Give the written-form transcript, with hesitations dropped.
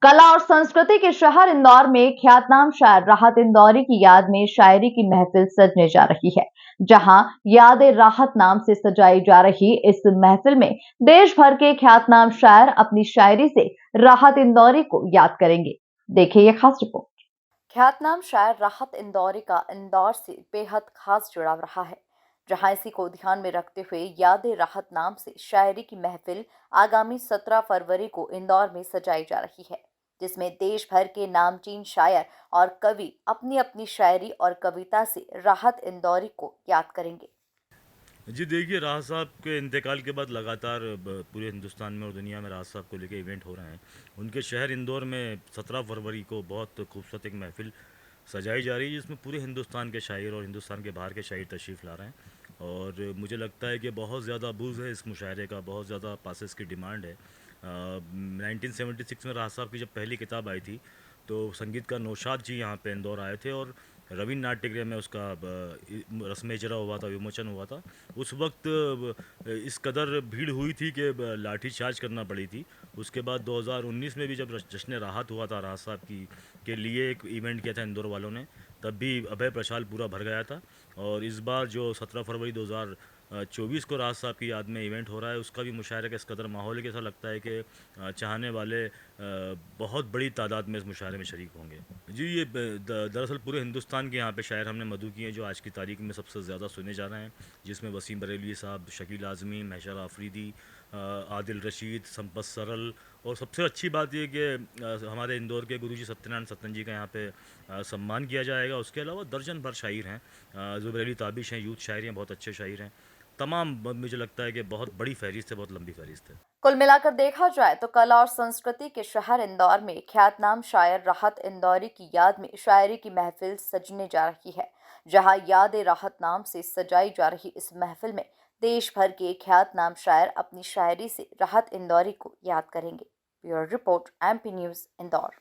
कला और संस्कृति के शहर इंदौर में ख्यातनाम शायर राहत इंदौरी की याद में शायरी की महफिल सजने जा रही है। जहां याद राहत नाम से सजाई जा रही इस महफिल में देश भर के ख्यातनाम शायर अपनी शायरी से राहत इंदौरी को याद करेंगे। देखिए ये खास रिपोर्ट। ख्यातनाम शायर राहत इंदौरी का इंदौर से बेहद खास जुड़ाव रहा है, जहां इसी को ध्यान में रखते हुए याद राहत नाम से शायरी की महफिल आगामी 17 फरवरी को इंदौर में सजाई जा रही है, जिसमें देश भर के नामचीन शायर और कवि अपनी अपनी शायरी और कविता से राहत इंदौरी को याद करेंगे। जी देखिए, राहत साहब के इंतकाल के बाद लगातार पूरे हिंदुस्तान में और दुनिया में राहत साहब को लेके इवेंट हो रहे हैं। उनके शहर इंदौर में 17 फरवरी को बहुत खूबसूरत एक महफ़िल सजाई जा रही है, जिसमें पूरे हिंदुस्तान के शायर और हिंदुस्तान के बाहर के शायर तशरीफ़ ला रहे हैं। और मुझे लगता है कि बहुत ज़्यादा बूज़ है इस मुशायरे का, बहुत ज़्यादा पासेस की डिमांड है। 1976 में राहत साहब की जब पहली किताब आई थी, तो संगीतकार नौशाद जी यहाँ पे इंदौर आए थे और रवींद्र नाट्यगृह में उसका रस्म इजरा हुआ था, विमोचन हुआ था। उस वक्त इस कदर भीड़ हुई थी कि लाठी चार्ज करना पड़ी थी। उसके बाद 2019 में भी जब जश्न राहत हुआ था राहत साहब की के लिए एक इवेंट किया था इंदौर वालों ने, तब भी अभय प्रशाल पूरा भर गया था। और इस बार जो 17 फरवरी 2024 को राहत साहब की याद में इवेंट हो रहा है, उसका भी मुशायरे का इस कदर माहौल है कि ऐसा लगता है कि चाहने वाले बहुत बड़ी तादाद में इस मुशायरे में शरीक होंगे। जी, ये दरअसल पूरे हिंदुस्तान के यहाँ पे शायर हमने मदऊ किए हैं जो आज की तारीख में सबसे ज़्यादा सुने जा रहे हैं, जिसमें वसीम बरेलवी साहब, शकील आज़मी, महशर आफरीदी, आदिल रशीद, संपत सरल। और सबसे अच्छी बात ये कि हमारे इंदौर के गुरुजी सत्यनारायण सत्तन जी का यहाँ पे सम्मान किया जाएगा। उसके अलावा दर्जन भर शायर हैं, ज़ुबैर अली ताबिश हैं, यूथ शायर हैं, बहुत अच्छे शायर हैं। तमाम मुझे लगता है कि बहुत बड़ी फहरिस्त है, बहुत लंबी फहरिस्त है। कुल मिलाकर देखा जाए तो कला और संस्कृति के शहर इंदौर में ख्यातनाम शायर राहत इंदौरी की याद में शायरी की महफिल सजने जा रही है। जहां याद राहत नाम से सजाई जा रही इस महफिल में देश भर के ख्यातनाम शायर अपनी शायरी से राहत इंदौरी को याद करेंगे। Bureau report, MP news, Indore.